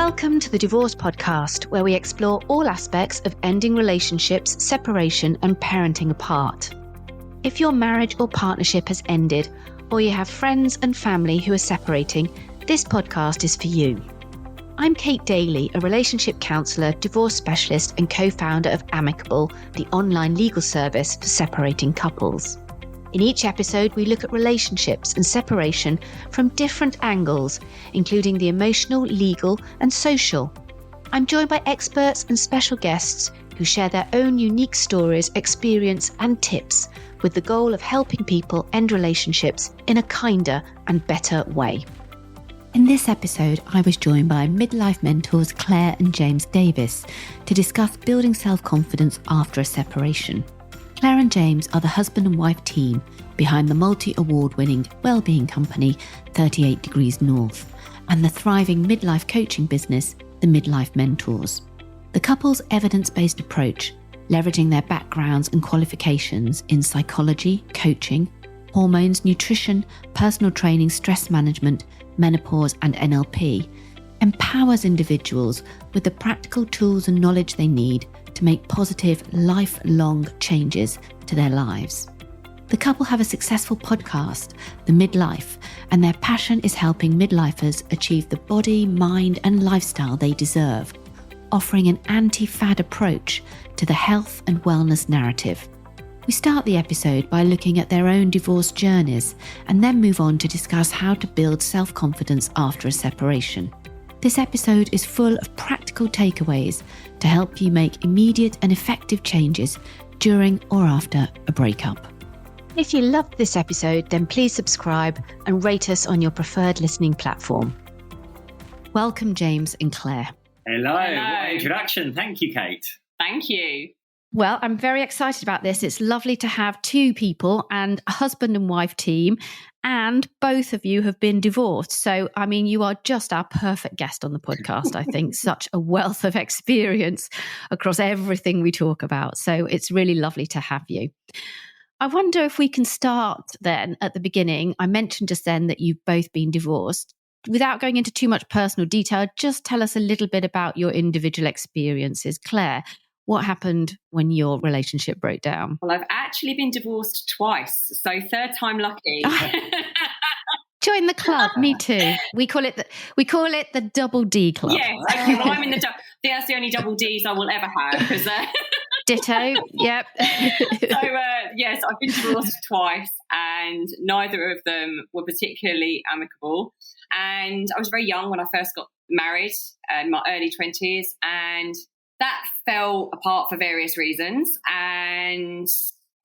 Welcome to the Divorce Podcast, where we explore all aspects of ending relationships, separation, and parenting apart. If your marriage or partnership has ended, or you have friends and family who are separating, this podcast is for you. I'm Kate Daly, a relationship counsellor, divorce specialist, and co-founder of Amicable, the online legal service for separating couples. In each episode, we look at relationships and separation from different angles, including the emotional, legal, and social. I'm joined by experts and special guests who share their own unique stories, experience, and tips, with the goal of helping people end relationships in a kinder and better way. In this episode, I was joined by Midlife Mentors Claire and James Davis to discuss building self-confidence after a separation. Claire and James are the husband and wife team behind the multi-award-winning wellbeing company 38 Degrees North and the thriving midlife coaching business, the Midlife Mentors. The couple's evidence-based approach, leveraging their backgrounds and qualifications in psychology, coaching, hormones, nutrition, personal training, stress management, menopause and NLP, empowers individuals with the practical tools and knowledge they need to make positive, lifelong changes to their lives. The couple have a successful podcast, The Midlife, and their passion is helping midlifers achieve the body, mind, and lifestyle they deserve, offering an anti-fad approach to the health and wellness narrative. We start the episode by looking at their own divorce journeys and then move on to discuss how to build self-confidence after a separation. This episode is full of practical takeaways to help you make immediate and effective changes during or after a breakup. If you loved this episode, then please subscribe and rate us on your preferred listening platform. Welcome, James and Claire. Hello. What an introduction. Thank you, Kate. Thank you. Well, I'm very excited about this. It's lovely to have two people and a husband and wife team, and both of you have been divorced. So, I mean, you are just our perfect guest on the podcast, I think. Such a wealth of experience across everything we talk about. So it's really lovely to have you. I wonder if we can start then at the beginning. I mentioned just then that you've both been divorced. Without going into too much personal detail, just tell us a little bit about your individual experiences. Claire, what happened when your relationship broke down? Well, I've actually been divorced twice, so third time lucky. Join the club. Me too. We call it the double D club. Yes, okay. Well, I'm in that's the only double Ds I will ever have. Because Ditto. Yep. Yes, I've been divorced twice, and neither of them were particularly amicable. And I was very young when I first got married, in my early 20s, and that fell apart for various reasons, and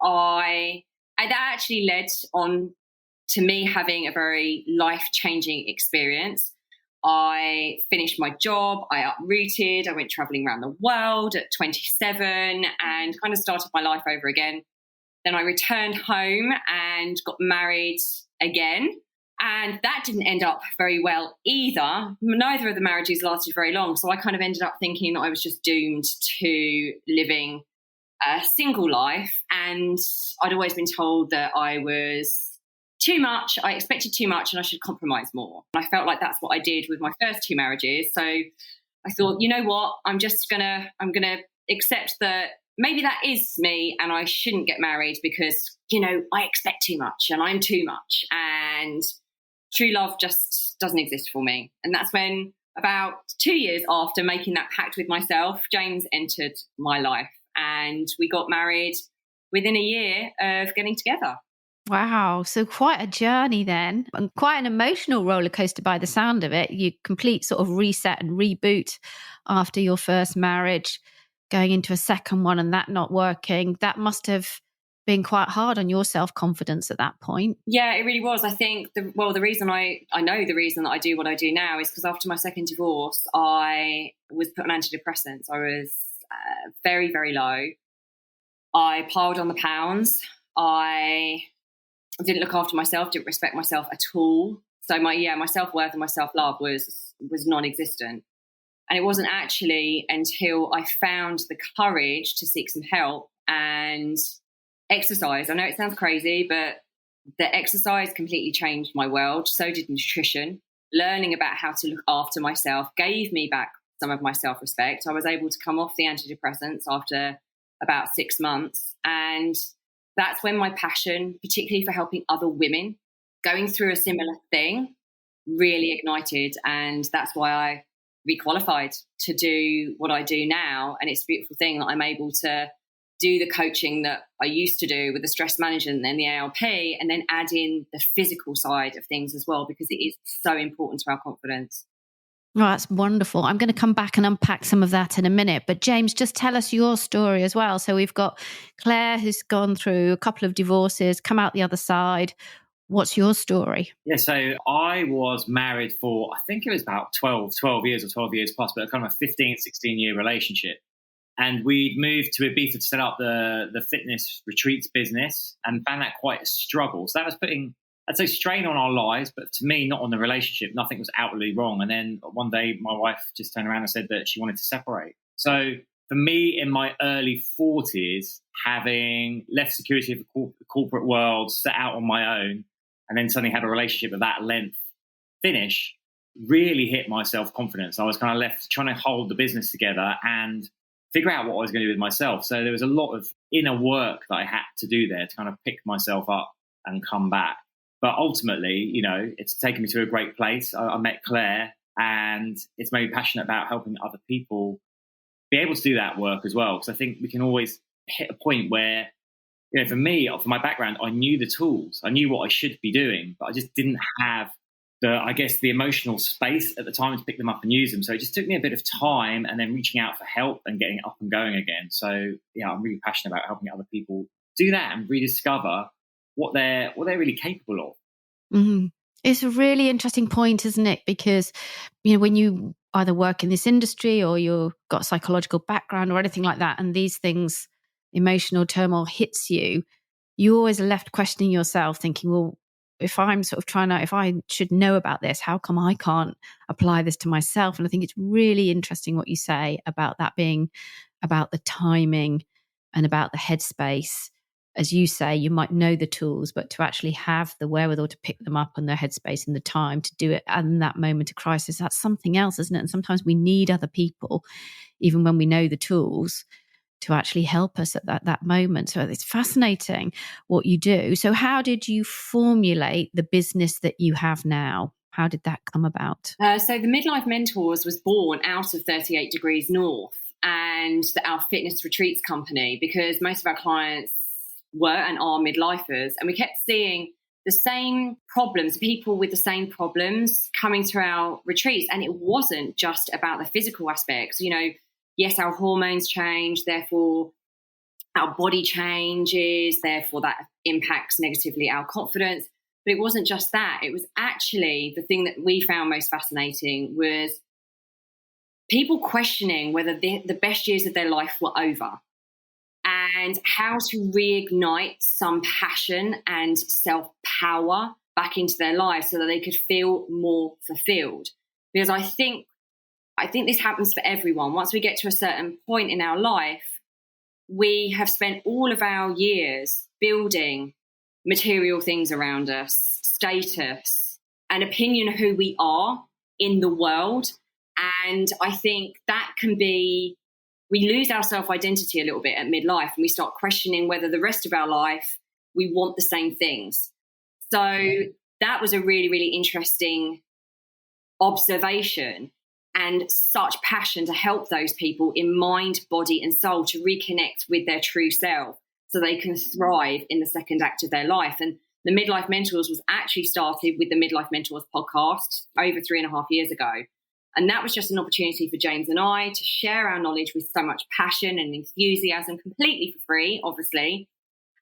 that actually led on to me having a very life-changing experience. I finished my job, I uprooted, I went travelling around the world at 27 and kind of started my life over again. Then I returned home and got married again. And that didn't end up very well either. Neither of the marriages lasted very long. So I kind of ended up thinking that I was just doomed to living a single life. And I'd always been told that I was too much. I expected too much and I should compromise more. And I felt like that's what I did with my first two marriages. So I thought, you know what, I'm going to accept that maybe that is me and I shouldn't get married because, I expect too much and I'm too much. And true love just doesn't exist for me. And that's when, about 2 years after making that pact with myself, James entered my life and we got married within a year of getting together. Wow. So quite a journey then, and quite an emotional roller coaster by the sound of it. You complete sort of reset and reboot after your first marriage, going into a second one and that not working. That must have been quite hard on your self-confidence at that point. Yeah, it really was. I think the reason I know the reason that I do what I do now is because after my second divorce, I was put on antidepressants. I was very, very low. I piled on the pounds. I didn't look after myself, didn't respect myself at all. So my self-worth and my self-love was non-existent. And it wasn't actually until I found the courage to seek some help and exercise. I know it sounds crazy, but the exercise completely changed my world. So did nutrition. learning about how to look after myself gave me back some of my self-respect. I was able to come off the antidepressants after about 6 months. And that's when my passion, particularly for helping other women going through a similar thing, really ignited. And that's why I requalified to do what I do now. And it's a beautiful thing that I'm able to do the coaching that I used to do with the stress management and the ALP, and then add in the physical side of things as well, because it is so important to our confidence. Oh, that's wonderful. I'm going to come back and unpack some of that in a minute. But James, just tell us your story as well. So we've got Claire, who's gone through a couple of divorces, come out the other side. What's your story? Yeah, so I was married for, I think it was about 12 years or 12 years plus, but kind of a 15, 16-year relationship. And we'd moved to Ibiza to set up the fitness retreats business and found that quite a struggle. So that was putting, I'd say, strain on our lives, but to me, not on the relationship. Nothing was outwardly wrong. And then one day my wife just turned around and said that she wanted to separate. So for me, in my early 40s, having left security of the corporate world, set out on my own, and then suddenly had a relationship of that length finish, really hit my self-confidence. I was kind of left trying to hold the business together and figure out what I was going to do with myself. So there was a lot of inner work that I had to do there to kind of pick myself up and come back. But ultimately, it's taken me to a great place. I met Claire, and it's made me passionate about helping other people be able to do that work as well. Because I think we can always hit a point where, for me, for my background, I knew the tools. I knew what I should be doing, but I just didn't have the emotional space at the time to pick them up and use them. So it just took me a bit of time and then reaching out for help and getting it up and going again. So yeah, I'm really passionate about helping other people do that and rediscover what they're really capable of. Mm-hmm. It's a really interesting point, isn't it? Because, when you either work in this industry or you've got a psychological background or anything like that, and these things, emotional turmoil hits you, you always are left questioning yourself, thinking, well, if I'm sort of if I should know about this, how come I can't apply this to myself? And I think it's really interesting what you say about that being about the timing and about the headspace. As you say, you might know the tools, but to actually have the wherewithal to pick them up and the headspace and the time to do it in that moment of crisis, that's something else, isn't it? And sometimes we need other people, even when we know the tools, to actually help us at that moment. So it's fascinating what you do. So how did you formulate the business that you have now? How did that come about? So the Midlife Mentors was born out of 38 Degrees North and our fitness retreats company, because most of our clients were and are midlifers. And we kept seeing the same problems, people with the same problems coming to our retreats. And it wasn't just about the physical aspects. Yes, our hormones change, therefore our body changes, therefore that impacts negatively our confidence. But it wasn't just that. It was actually the thing that we found most fascinating was people questioning whether the best years of their life were over and how to reignite some passion and self-power back into their lives so that they could feel more fulfilled. Because I think this happens for everyone. Once we get to a certain point in our life, we have spent all of our years building material things around us, status, an opinion of who we are in the world. And I think that can be, we lose our self-identity a little bit at midlife, and we start questioning whether the rest of our life we want the same things. So that was a really, really interesting observation, and such passion to help those people in mind, body and soul to reconnect with their true self so they can thrive in the second act of their life. And the Midlife Mentors was actually started with the Midlife Mentors podcast over 3.5 years ago. And that was just an opportunity for James and I to share our knowledge with so much passion and enthusiasm, completely for free, obviously.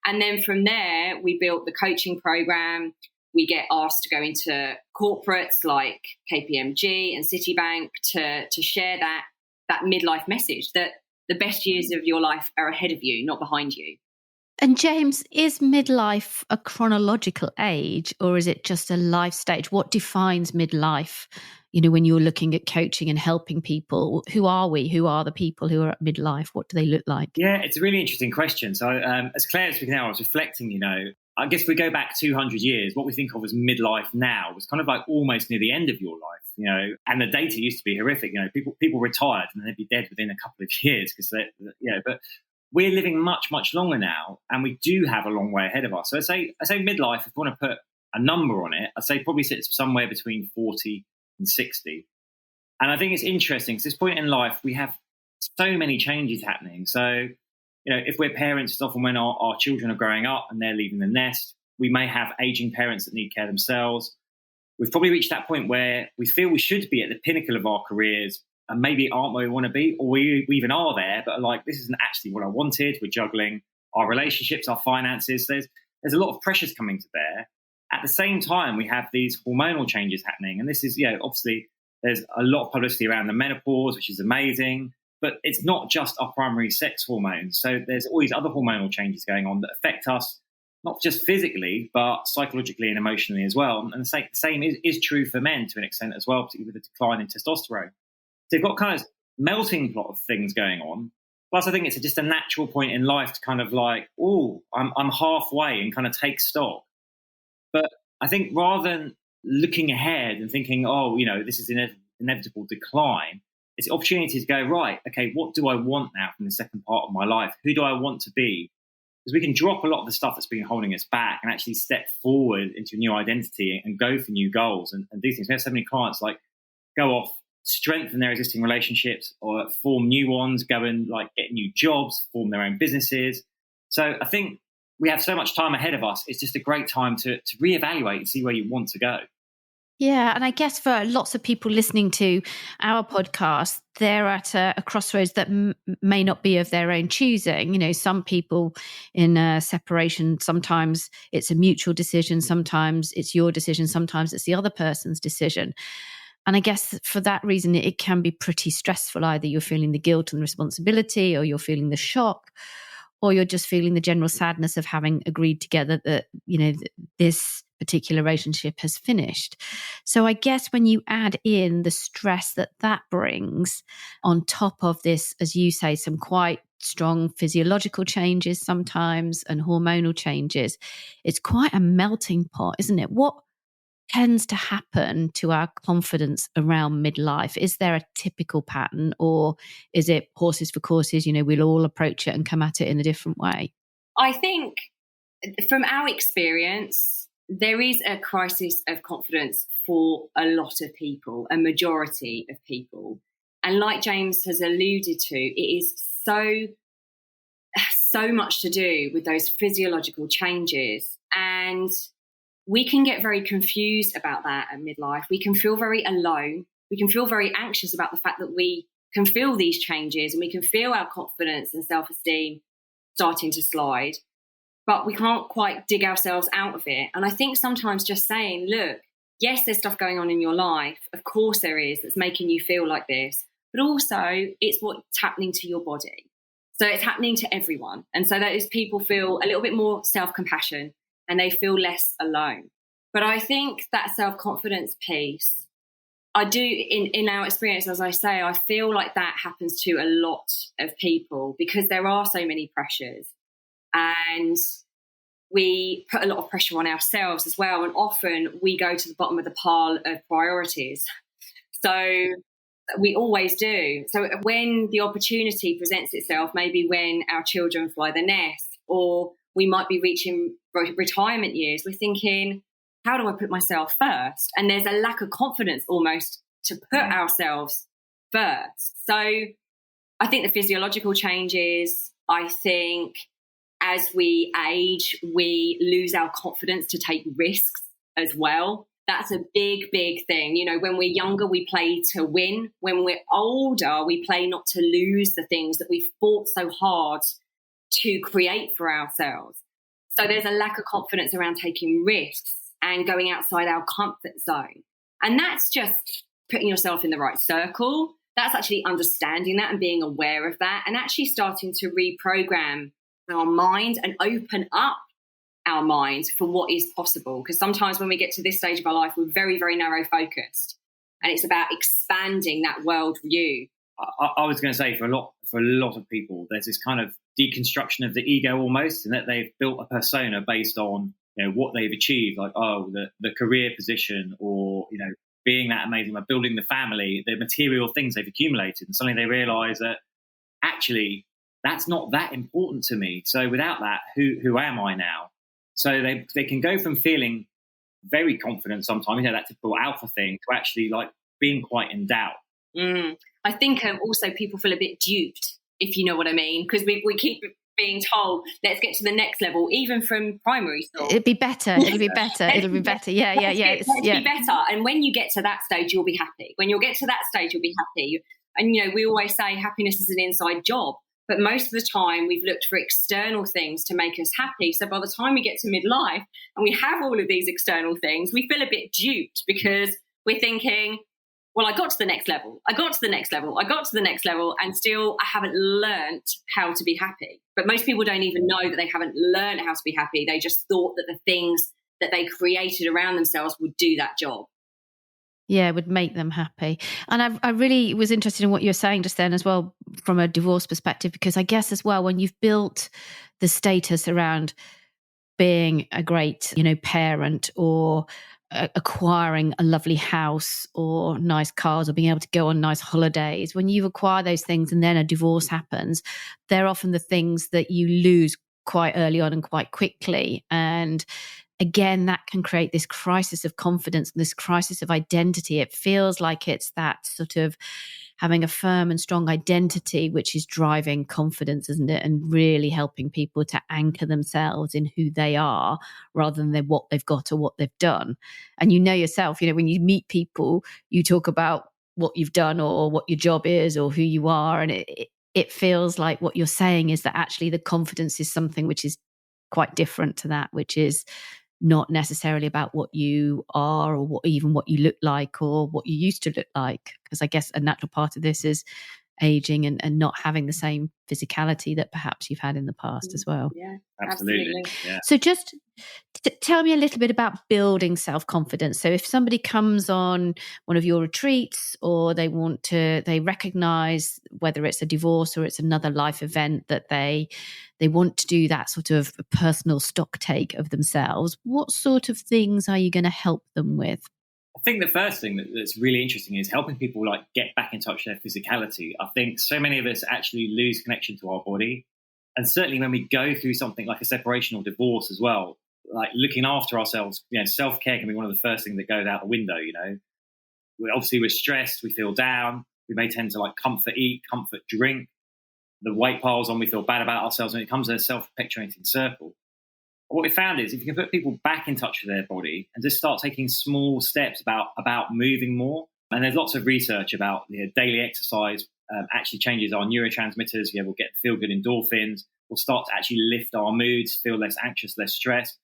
And then from there, we built the coaching program. We get asked to go into corporates like KPMG and Citibank to share that midlife message that the best years of your life are ahead of you, not behind you. And James, is midlife a chronological age, or is it just a life stage? What defines midlife? When you're looking at coaching and helping people, who are we? Who are the people who are at midlife? What do they look like? Yeah, it's a really interesting question. So as Claire was speaking now, I was reflecting, I guess we go back 200 years, what we think of as midlife now was kind of like almost near the end of your life, and the data used to be horrific. People retired and they'd be dead within a couple of years but we're living much, much longer now, and we do have a long way ahead of us. So I say midlife, if you want to put a number on it, I'd say probably sits somewhere between 40 and 60. And I think it's interesting because at this point in life, we have so many changes happening. So, if we're parents, it's often when our children are growing up and they're leaving the nest. We may have aging parents that need care themselves. We've probably reached that point where we feel we should be at the pinnacle of our careers and maybe aren't where we want to be, or we even are there, but are like, this isn't actually what I wanted. We're juggling our relationships, our finances. There's a lot of pressures coming to bear. At the same time, we have these hormonal changes happening. And this is, obviously there's a lot of publicity around the menopause, which is amazing. But it's not just our primary sex hormones. So there's all these other hormonal changes going on that affect us, not just physically, but psychologically and emotionally as well. And the same is true for men to an extent as well, particularly with the decline in testosterone. So you've got kind of melting pot of things going on. Plus, I think it's just a natural point in life to kind of like, I'm halfway and kind of take stock. But I think rather than looking ahead and thinking, this is inevitable decline, it's an opportunity to go, right, okay, what do I want now from the second part of my life? Who do I want to be? Because we can drop a lot of the stuff that's been holding us back and actually step forward into a new identity and go for new goals and do things. We have so many clients like go off, strengthen their existing relationships or form new ones, go and like get new jobs, form their own businesses. So I think we have so much time ahead of us. It's just a great time to reevaluate and see where you want to go. Yeah. And I guess for lots of people listening to our podcast, they're at a crossroads that may not be of their own choosing. Some people in a separation, sometimes it's a mutual decision, sometimes it's your decision, sometimes it's the other person's decision. And I guess for that reason, it can be pretty stressful. Either you're feeling the guilt and the responsibility, or you're feeling the shock, or you're just feeling the general sadness of having agreed together that, this particular relationship has finished. So I guess when you add in the stress that brings on top of this, as you say, some quite strong physiological changes sometimes and hormonal changes, it's quite a melting pot, isn't it? What tends to happen to our confidence around midlife? Is there a typical pattern, or is it horses for courses? We'll all approach it and come at it in a different way. I think from our experience, there is a crisis of confidence for a lot of people, a majority of people. And like James has alluded to, it is so much to do with those physiological changes. And we can get very confused about that at midlife. We can feel very alone. We can feel very anxious about the fact that we can feel these changes and we can feel our confidence and self-esteem starting to slide, but we can't quite dig ourselves out of it. And I think sometimes just saying, look, yes, there's stuff going on in your life. Of course there is, that's making you feel like this, but also it's what's happening to your body. So it's happening to everyone. And so those people feel a little bit more self-compassion and they feel less alone. But I think that self-confidence piece, I do, in our experience, as I say, I feel like that happens to a lot of people because there are so many pressures. And we put a lot of pressure on ourselves as well. And often we go to the bottom of the pile of priorities. So we always do. So when the opportunity presents itself, maybe when our children fly the nest, or we might be reaching retirement years, we're thinking, how do I put myself first? And there's a lack of confidence almost to put ourselves first. So I think the physiological changes, I think as we age, we lose our confidence to take risks as well. That's a big, big thing. You know, when we're younger, we play to win. When we're older, we play not to lose the things that we've fought so hard to create for ourselves. So there's a lack of confidence around taking risks and going outside our comfort zone. And that's just putting yourself in the right circle. That's actually understanding that and being aware of that and actually starting to reprogram our mind and open up our mind for what is possible. Because sometimes when we get to this stage of our life, we're very, very narrow focused. And it's about expanding that world view. I was going to say for a lot of people, there's this kind of deconstruction of the ego almost, and that they've built a persona based on what they've achieved, like, the career position, or, being that amazing, like building the family, the material things they've accumulated. And suddenly they realize that actually that's not that important to me. So without that, who am I now? So they can go from feeling very confident sometimes, that typical alpha thing, to actually like being quite in doubt. I think also people feel a bit duped, if you know what I mean, because we keep being told, let's get to the next level, even from primary school. It'll be better. It'll be better. It'll be better. Yeah. Let's be better. And when you get to that stage, you'll be happy. When you'll get to that stage, you'll be happy. And, we always say happiness is an inside job. But most of the time, we've looked for external things to make us happy. So by the time we get to midlife and we have all of these external things, we feel a bit duped, because we're thinking, well, I got to the next level. And still I haven't learnt how to be happy. But most people don't even know that they haven't learned how to be happy. They just thought that the things that they created around themselves would do that job. Yeah, it would make them happy. And I really was interested in what you were saying just then as well, from a divorce perspective, because I guess as well, when you've built the status around being a great, parent, or acquiring a lovely house or nice cars, or being able to go on nice holidays, when you acquire those things and then a divorce happens, they're often the things that you lose quite early on and quite quickly. And again, that can create this crisis of confidence and this crisis of identity. It feels like it's that sort of having a firm and strong identity, which is driving confidence, isn't it? And really helping people to anchor themselves in who they are, rather than what they've got or what they've done. And yourself, when you meet people, you talk about what you've done or what your job is or who you are. And it feels like what you're saying is that actually the confidence is something which is quite different to that, which is not necessarily about what you are, or what you look like, or what you used to look like. Because I guess a natural part of this is aging and not having the same physicality that perhaps you've had in the past as well. Yeah, absolutely. Yeah. So just tell me a little bit about building self-confidence. So if somebody comes on one of your retreats, or they recognize, whether it's a divorce or it's another life event, that they want to do that sort of personal stock take of themselves, what sort of things are you going to help them with? I think the first thing that's really interesting is helping people like get back in touch with their physicality. I think so many of us actually lose connection to our body. And certainly when we go through something like a separation or divorce as well, like looking after ourselves, self-care can be one of the first things that goes out the window. We're stressed, we feel down, we may tend to like comfort eat, comfort drink. The weight piles on, we feel bad about ourselves, and it comes in a self-perpetuating circle. But what we found is if you can put people back in touch with their body and just start taking small steps about moving more, and there's lots of research about daily exercise actually changes our neurotransmitters. We'll get feel-good endorphins. We'll start to actually lift our moods, feel less anxious, less stressed.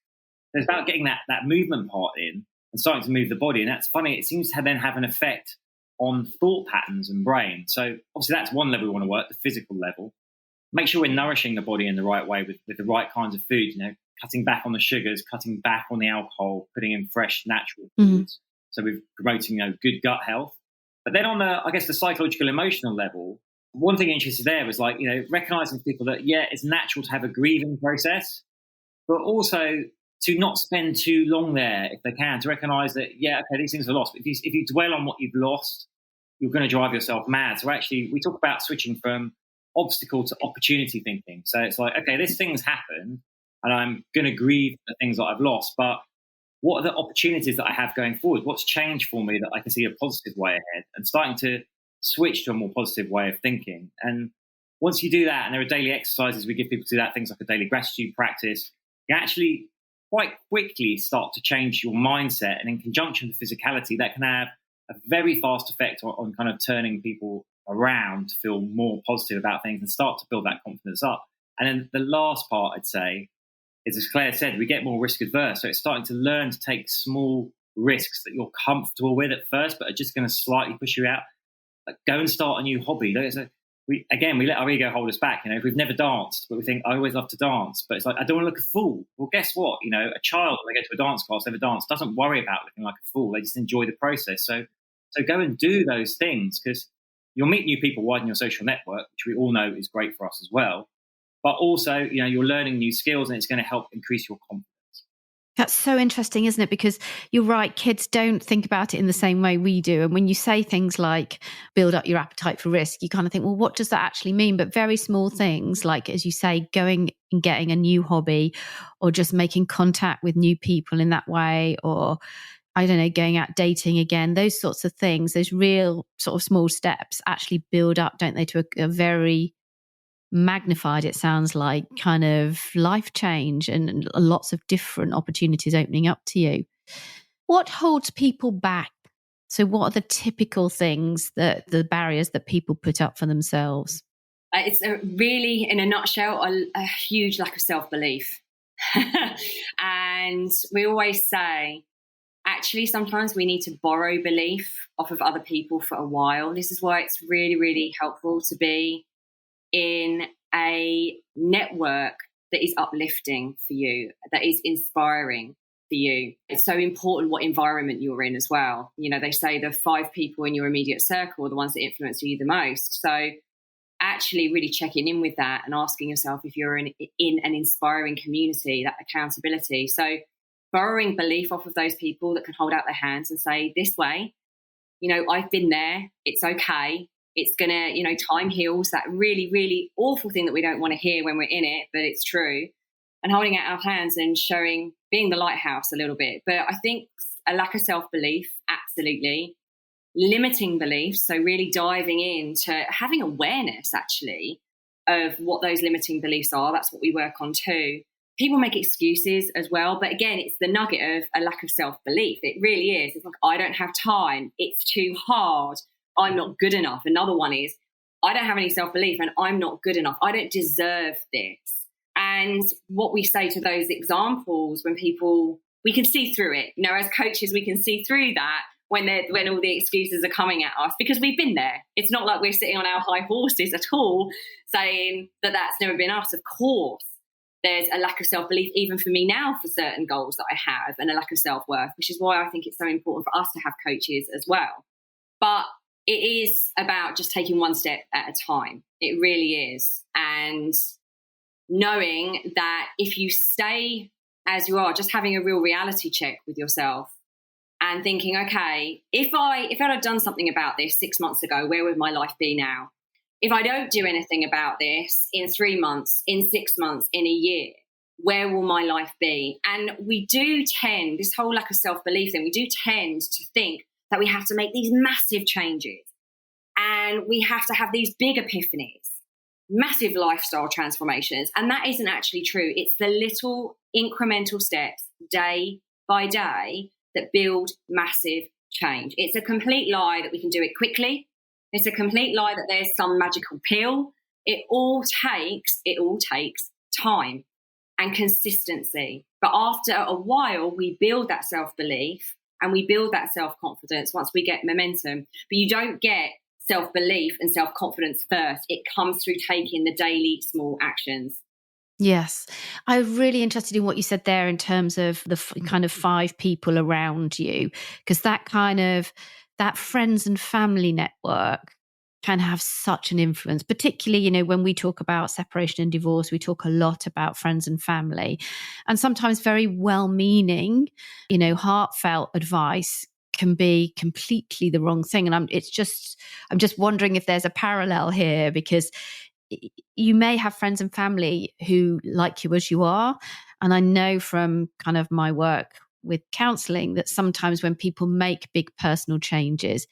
So it's about getting that movement part in and starting to move the body. And that's funny. It seems to then have an effect on thought patterns and brain. So obviously that's one level we want to work, the physical level. Make sure we're nourishing the body in the right way with the right kinds of food, cutting back on the sugars, cutting back on the alcohol, putting in fresh, natural foods. So we're promoting, good gut health. But then on the psychological, emotional level, one thing interested there was recognizing to people that, it's natural to have a grieving process, but also to not spend too long there if they can, to recognize that, these things are lost. But if you dwell on what you've lost, you're going to drive yourself mad. So actually, we talk about switching from obstacle to opportunity thinking. So it's like, okay, this thing's happened and I'm going to grieve the things that I've lost, but what are the opportunities that I have going forward? What's changed for me that I can see a positive way ahead, and starting to switch to a more positive way of thinking. And once you do that, and there are daily exercises we give people to do that, things like a daily gratitude practice, you actually quite quickly start to change your mindset. And in conjunction with physicality, that can have a very fast effect on kind of turning people around to feel more positive about things and start to build that confidence up. And then the last part, I'd say, is, as Claire said, we get more risk adverse. So it's starting to learn to take small risks that you're comfortable with at first, but are just going to slightly push you out. Like, go and start a new hobby. We let our ego hold us back. If we've never danced, but we think, I always love to dance, but it's like, I don't want to look a fool. Well, guess what? A child, when they go to a dance class, never dance, doesn't worry about looking like a fool. They just enjoy the process. So go and do those things, because you'll meet new people, widen your social network, which we all know is great for us as well. But also, you're learning new skills, and it's going to help increase your confidence. That's so interesting, isn't it? Because you're right, kids don't think about it in the same way we do. And when you say things like build up your appetite for risk, you kind of think, well, what does that actually mean? But very small things like, as you say, going and getting a new hobby, or just making contact with new people in that way, or I don't know, going out dating again, those sorts of things, those real sort of small steps actually build up, don't they, to a very magnified, it sounds like, kind of life change and lots of different opportunities opening up to you. What holds people back? So what are the typical things, that the barriers that people put up for themselves? It's really, in a nutshell, a huge lack of self-belief. And we always say, actually, sometimes we need to borrow belief off of other people for a while. This is why it's really, really helpful to be in a network that is uplifting for you, that is inspiring for you. It's so important what environment you're in as well. You know, they say the 5 people in your immediate circle are the ones that influence you the most. So actually really checking in with that and asking yourself if you're in an inspiring community, that accountability. So borrowing belief off of those people that can hold out their hands and say, this way, you know, I've been there, it's okay. It's going to, you know, time heals, that really, really awful thing that we don't want to hear when we're in it, but it's true. And holding out our hands and showing, being the lighthouse a little bit. But I think a lack of self-belief, absolutely. Limiting beliefs, so really diving into having awareness, actually, of what those limiting beliefs are. That's what we work on too. People make excuses as well. But again, it's the nugget of a lack of self-belief. It really is. It's like, I don't have time. It's too hard. I'm not good enough. Another one is, I don't have any self-belief and I'm not good enough. I don't deserve this. And what we say to those examples, when people, we can see through it. You know, as coaches, we can see through that when all the excuses are coming at us, because we've been there. It's not like we're sitting on our high horses at all saying that that's never been us. Of course, there's a lack of self-belief, even for me now, for certain goals that I have, and a lack of self-worth, which is why I think it's so important for us to have coaches as well. But it is about just taking one step at a time. It really is. And knowing that if you stay as you are, just having a real reality check with yourself and thinking, okay, if I'd have done something about this 6 months ago, where would my life be now? If I don't do anything about this in 3 months, in 6 months, in a year, where will my life be? And we do tend, this whole lack of self-belief thing, we do tend to think that we have to make these massive changes and we have to have these big epiphanies, massive lifestyle transformations. And that isn't actually true. It's the little incremental steps day by day that build massive change. It's a complete lie that we can do it quickly. It's a complete lie that there's some magical pill. It all takes time and consistency. But after a while, we build that self-belief and we build that self-confidence once we get momentum. But you don't get self-belief and self-confidence first. It comes through taking the daily small actions. Yes. I'm really interested in what you said there in terms of the kind of 5 people around you, because that friends and family network can have such an influence, particularly, you know, when we talk about separation and divorce, we talk a lot about friends and family, and sometimes very well-meaning, you know, heartfelt advice can be completely the wrong thing. And I'm just wondering if there's a parallel here, because you may have friends and family who like you as you are. And I know from kind of my work with counseling that sometimes when people make big personal changes,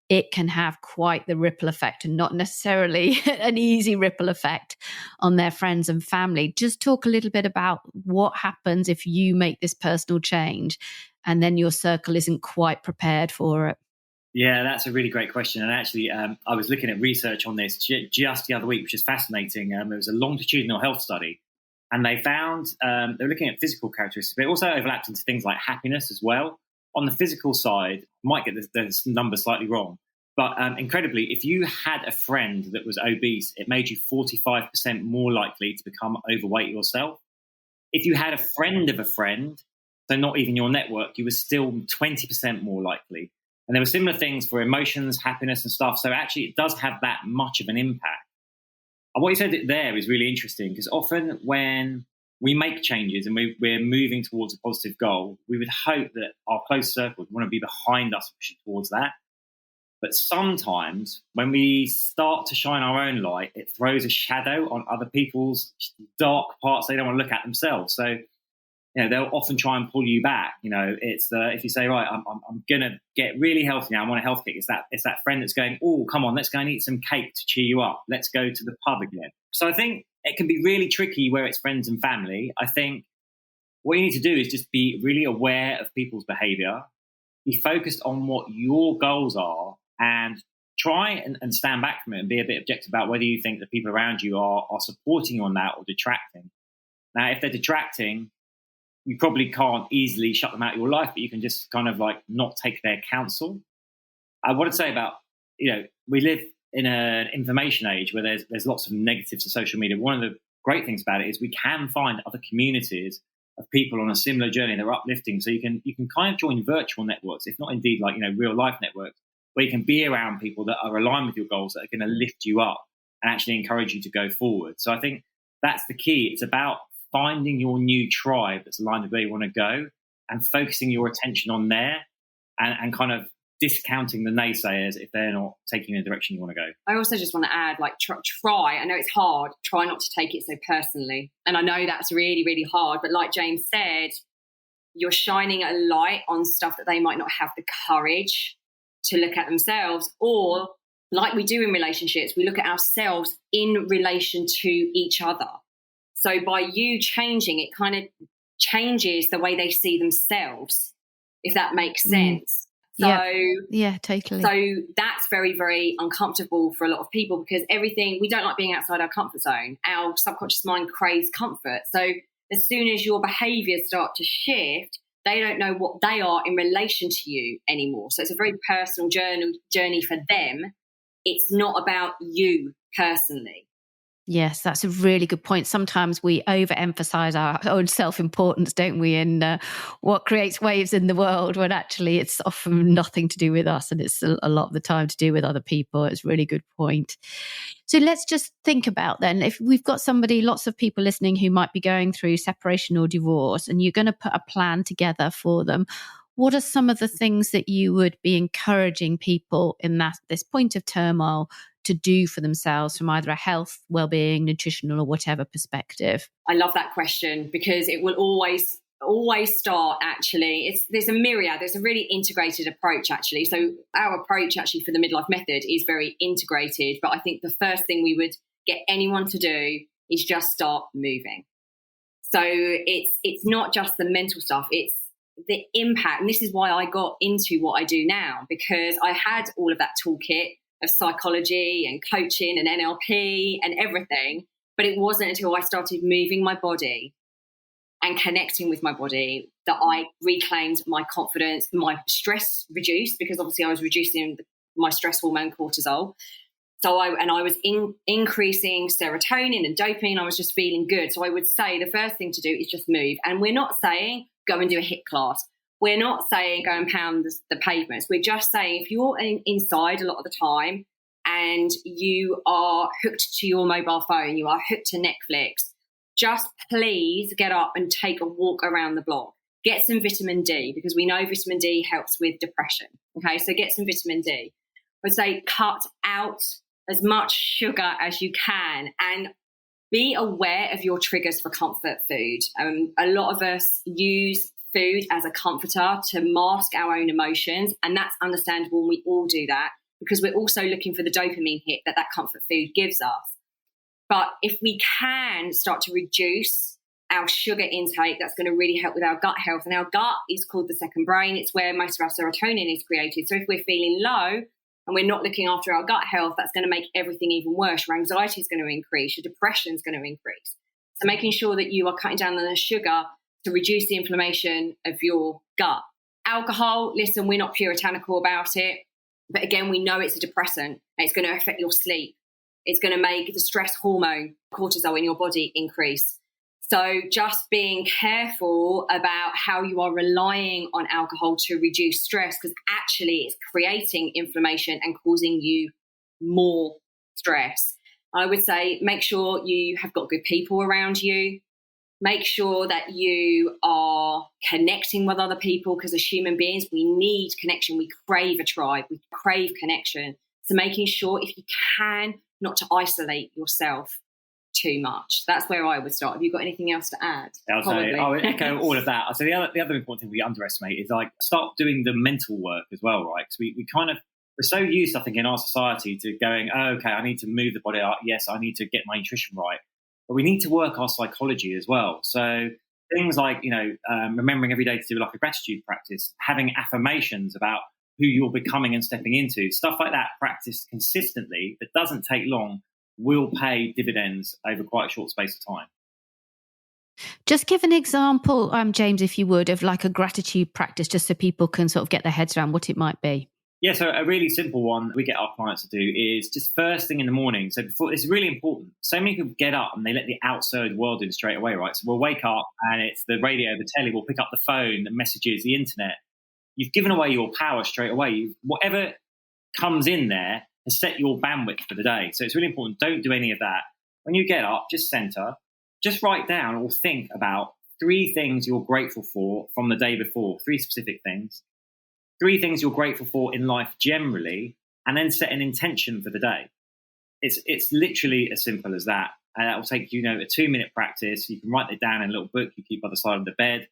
it can have quite the ripple effect, and not necessarily an easy ripple effect on their friends and family. Just talk a little bit about what happens if you make this personal change and then your circle isn't quite prepared for it. Yeah, that's a really great question. And actually, I was looking at research on this just the other week, which is fascinating. It was a longitudinal health study, and they found they were looking at physical characteristics, but it also overlapped into things like happiness as well. On the physical side, I might get the number slightly wrong, but incredibly, if you had a friend that was obese, it made you 45% more likely to become overweight yourself. If you had a friend of a friend, so not even your network, you were still 20% more likely. And there were similar things for emotions, happiness and stuff. So actually it does have that much of an impact. And what you said there is really interesting, because often when we make changes and we're moving towards a positive goal, we would hope that our close circle would want to be behind us pushing towards that. But sometimes when we start to shine our own light, it throws a shadow on other people's dark parts they don't want to look at themselves. So, they'll often try and pull you back. It's if you say, right, I'm going to get really healthy now, I want a health kick. It's that friend that's going, oh, come on, let's go and eat some cake to cheer you up. Let's go to the pub again. So I think it can be really tricky where it's friends and family. I think what you need to do is just be really aware of people's behavior, be focused on what your goals are, and try and stand back from it and be a bit objective about whether you think the people around you are supporting you on that or detracting. Now, if they're detracting, you probably can't easily shut them out of your life, but you can just kind of like not take their counsel. I want to say about, we live in an information age where there's lots of negatives to social media. One of the great things about it is we can find other communities of people on a similar journey that are uplifting. So you can kind of join virtual networks, if not indeed like, real life networks, where you can be around people that are aligned with your goals, that are going to lift you up and actually encourage you to go forward. So I think that's the key. It's about finding your new tribe that's aligned with where you want to go and focusing your attention on there and kind of discounting the naysayers if they're not taking you in the direction you want to go. I also just want to add, like, try. I know it's hard. Try not to take it so personally. And I know that's really, really hard. But like James said, you're shining a light on stuff that they might not have the courage to look at themselves, or like we do in relationships, we look at ourselves in relation to each other. So by you changing, it kind of changes the way they see themselves, if that makes sense. Yeah, totally. So that's very, very uncomfortable for a lot of people, because we don't like being outside our comfort zone. Our subconscious mind craves comfort. So as soon as your behaviours start to shift, they don't know what they are in relation to you anymore. So it's a very personal journey for them. It's not about you personally. Yes, that's a really good point. Sometimes we overemphasize our own self-importance, don't we, and what creates waves in the world, when actually it's often nothing to do with us, and it's a lot of the time to do with other people. It's a really good point. So let's just think about then, if we've got lots of people listening who might be going through separation or divorce, and you're going to put a plan together for them, what are some of the things that you would be encouraging people in this point of turmoil to do for themselves from either a health, well-being, nutritional, or whatever perspective? I love that question, because it will always start, actually. There's a myriad, there's a really integrated approach, actually. So our approach actually for the Midlife Method is very integrated, but I think the first thing we would get anyone to do is just start moving. So it's not just the mental stuff, it's the impact. And this is why I got into what I do now, because I had all of that toolkit of psychology and coaching and NLP and everything. But it wasn't until I started moving my body and connecting with my body that I reclaimed my confidence, my stress reduced, because obviously I was reducing my stress hormone cortisol. So I was increasing serotonin and dopamine. I was just feeling good. So I would say the first thing to do is just move. And we're not saying go and do a HIIT class. We're not saying go and pound the pavements. We're just saying if you're inside a lot of the time and you are hooked to your mobile phone, you are hooked to Netflix, just please get up and take a walk around the block. Get some vitamin D, because we know vitamin D helps with depression. Okay, so get some vitamin D. I would say cut out as much sugar as you can and be aware of your triggers for comfort food. A lot of us use food as a comforter to mask our own emotions, and that's understandable, and we all do that because we're also looking for the dopamine hit that comfort food gives us. But if we can start to reduce our sugar intake, that's going to really help with our gut health. And our gut is called the second brain. It's where most of our serotonin is created. So if we're feeling low and we're not looking after our gut health, that's going to make everything even worse. Your anxiety is going to increase. Your depression is going to increase. So making sure that you are cutting down on the sugar to reduce the inflammation of your gut. Alcohol, listen, we're not puritanical about it. But again, we know it's a depressant. And it's going to affect your sleep. It's going to make the stress hormone, cortisol, in your body increase. So just being careful about how you are relying on alcohol to reduce stress, because actually it's creating inflammation and causing you more stress. I would say make sure you have got good people around you. Make sure that you are connecting with other people, because as human beings, we need connection. We crave a tribe. We crave connection. So making sure, if you can, not to isolate yourself too much. That's where I would start. Have you got anything else to add? I would echo all of that. So the other important thing we underestimate is like start doing the mental work as well, right? Because we're so used, I think, in our society to going, oh, okay, I need to move the body up. Yes, I need to get my nutrition right. But we need to work our psychology as well. So things like, remembering every day to do like a gratitude practice, having affirmations about who you're becoming and stepping into, stuff like that practiced consistently that doesn't take long will pay dividends over quite a short space of time. Just give an example, James, if you would, of like a gratitude practice, just so people can sort of get their heads around what it might be. Yeah, so a really simple one we get our clients to do is just first thing in the morning. So it's really important. So many people get up and they let the outside world in straight away, right? So we'll wake up and it's the radio, the telly, we'll pick up the phone, the messages, the internet. You've given away your power straight away. Whatever comes in there has set your bandwidth for the day. So it's really important. Don't do any of that. When you get up, just center, just write down or think about 3 things you're grateful for from the day before, 3 specific things. 3 things you're grateful for in life generally, and then set an intention for the day. It's literally as simple as that. And that will take you, a 2-minute practice. You can write it down in a little book you keep by the side of the bed.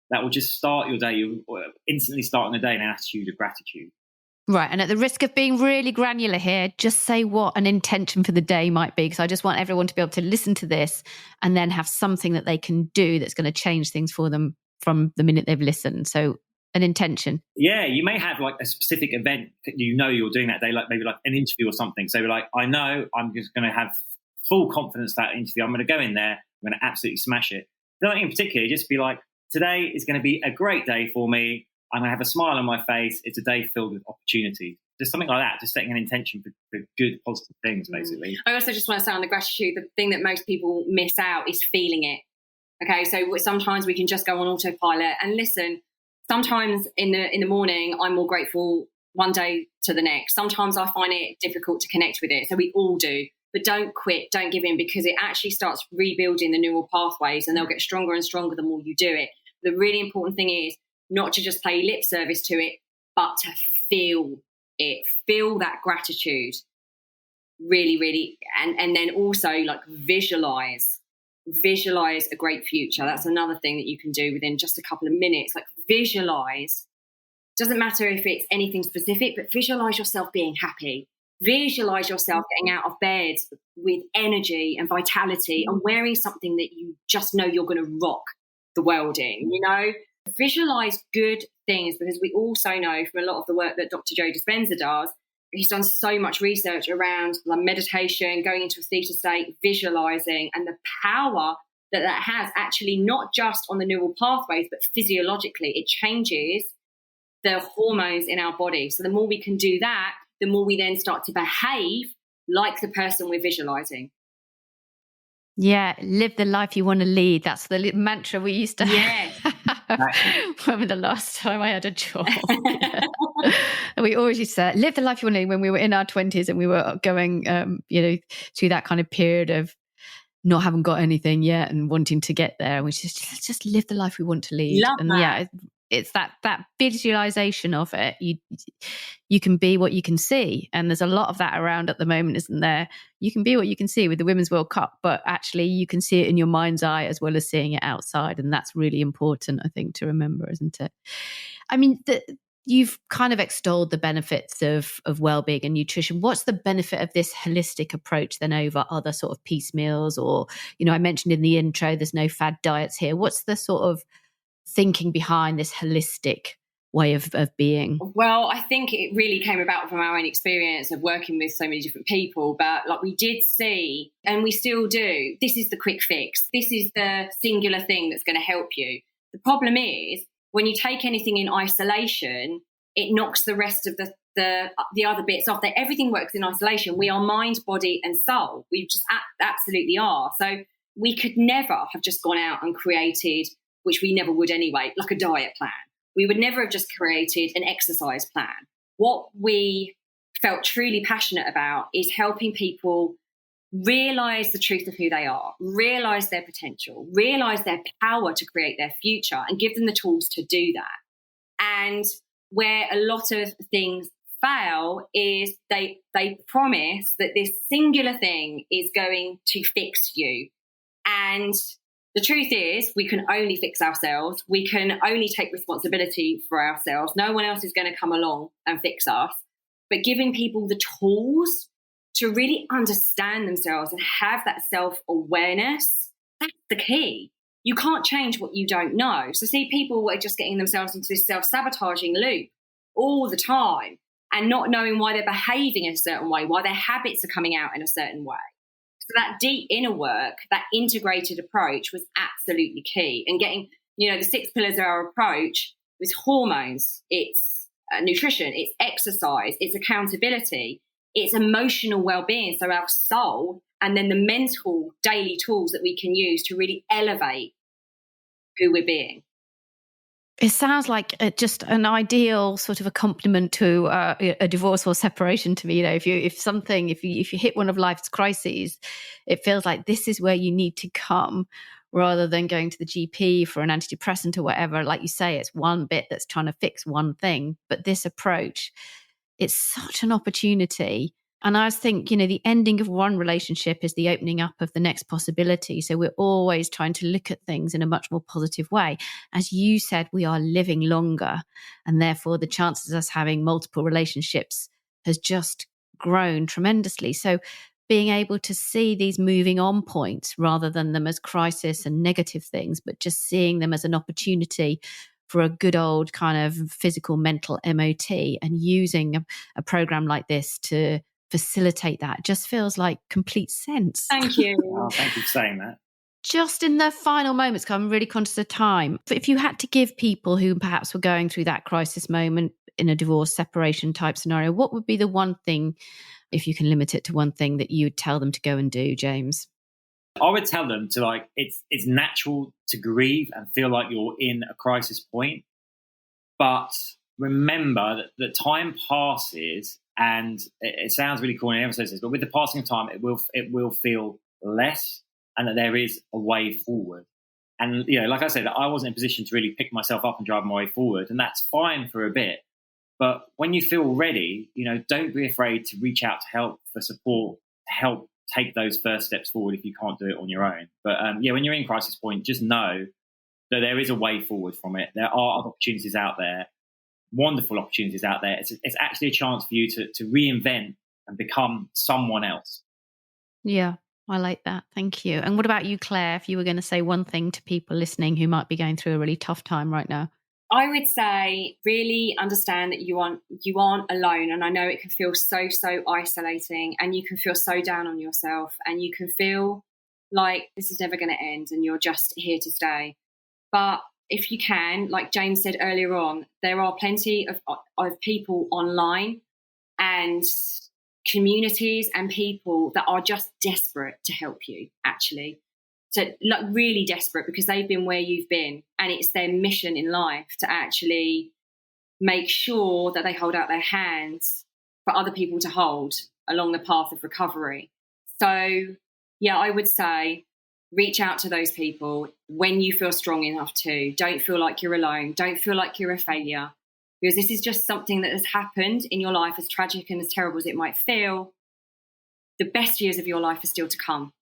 That will just start your day. You're instantly starting the day in an attitude of gratitude. Right. And at the risk of being really granular here, just say what an intention for the day might be, because I just want everyone to be able to listen to this and then have something that they can do that's going to change things for them from the minute they've listened. So an intention. Yeah, you may have like a specific event that you're doing that day, like maybe like an interview or something. So like, I know I'm just going to have full confidence that interview. I'm going to go in there. I'm going to absolutely smash it. Nothing in particular, just be like, today is going to be a great day for me. I'm going to have a smile on my face. It's a day filled with opportunity. Just something like that, just setting an intention for good, positive things, basically. I also just want to say on the gratitude, the thing that most people miss out is feeling it. Okay, so sometimes we can just go on autopilot and listen. Sometimes in the morning, I'm more grateful one day to the next. Sometimes I find it difficult to connect with it. So we all do. But don't quit, don't give in, because it actually starts rebuilding the neural pathways and they'll get stronger and stronger the more you do it. The really important thing is not to just pay lip service to it, but to feel it. Feel that gratitude. Really, really. And then also like visualize a great future. That's another thing that you can do within just a couple of minutes. Like visualize. Doesn't matter if it's anything specific, but visualize yourself being happy. Visualize yourself getting out of bed with energy and vitality and wearing something that you just know you're going to rock the world in, Visualize good things, because we also know from a lot of the work that Dr. Joe Dispenza does, he's done so much research around like meditation, going into a theta state, visualizing, and the power that has actually not just on the neural pathways, but physiologically. It changes the hormones in our body. So the more we can do that, the more we then start to behave like the person we're visualizing. Yeah, live the life you want to lead. That's the mantra we used to have. When the last time I had a job. And we always used to say, live the life you want to lead, when we were in our 20s and we were going, through that kind of period of not having got anything yet and wanting to get there. And we just live the life we want to lead. Love and that. Yeah, it's that visualization of it. You can be what you can see, and there's a lot of that around at the moment, isn't there? You can be what you can see with the Women's World Cup, but actually you can see it in your mind's eye as well as seeing it outside, and that's really important, I think, to remember, isn't it? I mean, you've kind of extolled the benefits of well-being and nutrition. What's the benefit of this holistic approach then over other sort of piecemeals? Or, I mentioned in the intro, there's no fad diets here. What's the sort of thinking behind this holistic way of being? Well, I think it really came about from our own experience of working with so many different people. But like we did see, and we still do, this is the quick fix. This is the singular thing that's going to help you. The problem is when you take anything in isolation, it knocks the rest of the other bits off. That everything works in isolation. We are mind, body, and soul. We just absolutely are. So we could never have just gone out and created, which we never would anyway, like a diet plan. We would never have just created an exercise plan. What we felt truly passionate about is helping people realize the truth of who they are, realize their potential, realize their power to create their future, and give them the tools to do that. And where a lot of things fail is they promise that this singular thing is going to fix you. And the truth is, we can only fix ourselves. We can only take responsibility for ourselves. No one else is going to come along and fix us. But giving people the tools to really understand themselves and have that self-awareness, that's the key. You can't change what you don't know. So see, people are just getting themselves into this self-sabotaging loop all the time and not knowing why they're behaving in a certain way, why their habits are coming out in a certain way. So that deep inner work, that integrated approach was absolutely key. And getting, the 6 pillars of our approach was hormones, it's nutrition, it's exercise, it's accountability, it's emotional well-being, so our soul, and then the mental daily tools that we can use to really elevate who we're being. It sounds like just an ideal sort of accompaniment to a divorce or separation to me. If you hit one of life's crises, it feels like this is where you need to come, rather than going to the GP for an antidepressant or whatever. Like you say, it's one bit that's trying to fix one thing. But this approach, it's such an opportunity. And I think, the ending of one relationship is the opening up of the next possibility. So we're always trying to look at things in a much more positive way. As you said, we are living longer, and therefore the chances of us having multiple relationships has just grown tremendously. So being able to see these moving on points rather than them as crisis and negative things, but just seeing them as an opportunity for a good old kind of physical, mental MOT, and using a program like this to facilitate that just feels like complete sense. Thank you. Oh, thank you for saying that. Just in the final moments, because I'm really conscious of time, if you had to give people who perhaps were going through that crisis moment in a divorce, separation type scenario, what would be the one thing, if you can limit it to one thing, that you would tell them to go and do, James? I would tell them to it's natural to grieve and feel like you're in a crisis point, but remember that time passes, and it sounds really corny, everyone says this, but with the passing of time, it will feel less, and that there is a way forward. And like I said, I wasn't in a position to really pick myself up and drive my way forward, and that's fine for a bit. But when you feel ready, don't be afraid to reach out to help, for support, to help take those first steps forward if you can't do it on your own. But when you're in crisis point, just know that there is a way forward from it. There are other opportunities out there, wonderful opportunities out there. It's actually a chance for you to reinvent and become someone else. Yeah, I like that. Thank you. And what about you, Claire, if you were going to say one thing to people listening who might be going through a really tough time right now? I would say really understand that you aren't alone. And I know it can feel so isolating, and you can feel so down on yourself, and you can feel like this is never going to end and you're just here to stay. But if you can, like James said earlier on, there are plenty of people online and communities and people that are just desperate to help you, actually. So really desperate, because they've been where you've been, and it's their mission in life to actually make sure that they hold out their hands for other people to hold along the path of recovery. So yeah, I would say reach out to those people when you feel strong enough to. Don't feel like you're alone. Don't feel like you're a failure, because this is just something that has happened in your life, as tragic and as terrible as it might feel. The best years of your life are still to come.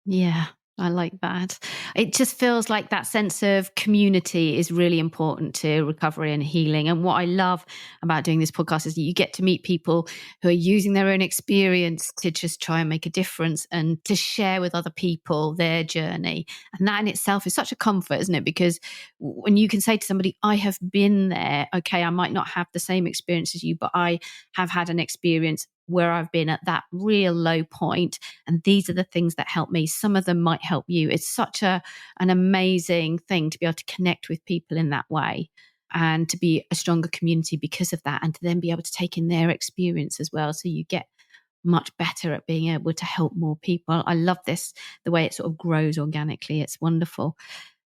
Yeah, I like that. It just feels like that sense of community is really important to recovery and healing. And what I love about doing this podcast is that you get to meet people who are using their own experience to just try and make a difference and to share with other people their journey. And that in itself is such a comfort, isn't it? Because when you can say to somebody, I have been there, okay, I might not have the same experience as you, but I have had an experience where I've been at that real low point, and these are the things that help me. Some of them might help you. It's such an amazing thing to be able to connect with people in that way, and to be a stronger community because of that, and to then be able to take in their experience as well. So you get much better at being able to help more people. I love this, the way it sort of grows organically. It's wonderful.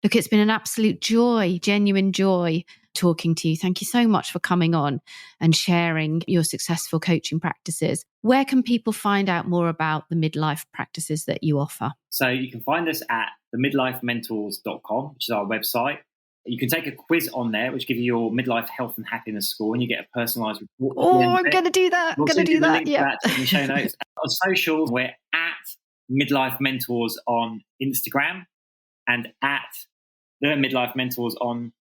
Look, it's been an absolute joy, genuine joy, talking to you. Thank you so much for coming on and sharing your successful coaching practices. Where can people find out more about the midlife practices that you offer? So you can find us at themidlifementors.com, which is our website. You can take a quiz on there, which gives you your midlife health and happiness score, and you get a personalised report. Oh, I'm going to do that. We'll going to do that. Yeah. In the show notes. On socials, we're at Midlife Mentors on Instagram and at the Midlife Mentors on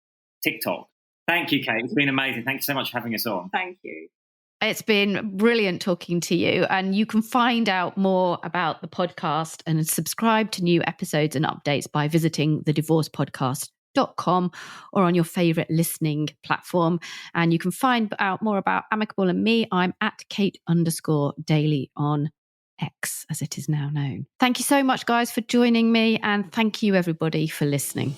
TikTok. Thank you, Kate. It's been amazing. Thank you so much for having us on. Thank you. It's been brilliant talking to you. And you can find out more about the podcast and subscribe to new episodes and updates by visiting thedivorcepodcast.com or on your favorite listening platform. And you can find out more about Amicable and me. I'm at Kate_Daly on X, as it is now known. Thank you so much, guys, for joining me. And thank you, everybody, for listening.